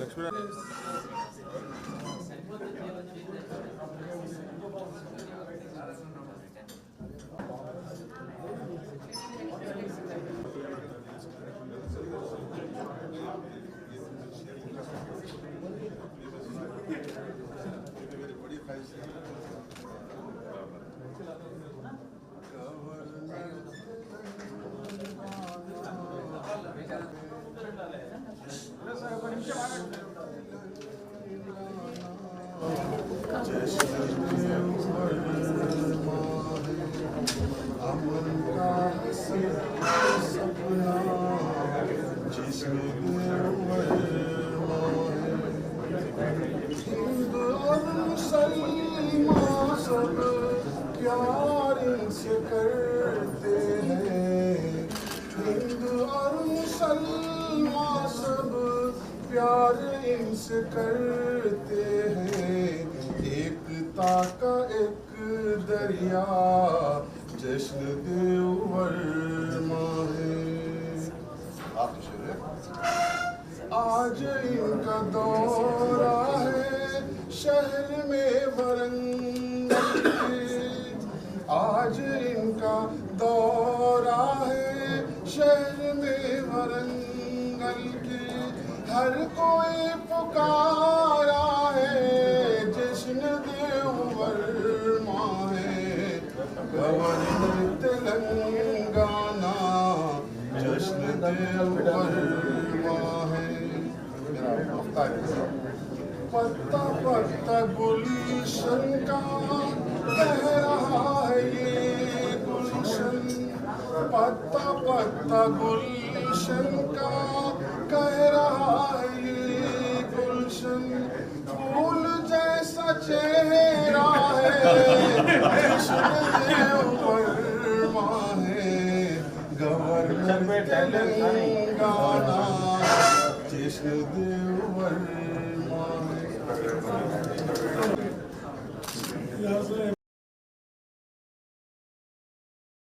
लक्ष्मी बड़ी ख्वाहिश है। सब प्यार इनसे करते हैं, हिंदू और मुसलमान सब प्यार इनसे करते हैं। एकता का एक दरिया जश्न देव वर्मा है। आप आज इनका दौरा है शहर में वरंगल के, आज इनका दौरा है शहर में वरंगल के। हर कोई पुकारा है जश्न देव वर्मा है। गवर्नर तेलंगाना जश्न देव वर्मा है। पत्ता पत्ता गुलशन का कह रहा है ये गुलशन, पत्ता पत्ता गुलशन का कह रहा है ये गुलशन। फूल जैसा चेहरा है जश्न देव वर्मा है। गवर्नर तेलंगाना जश्न देव वर्मा।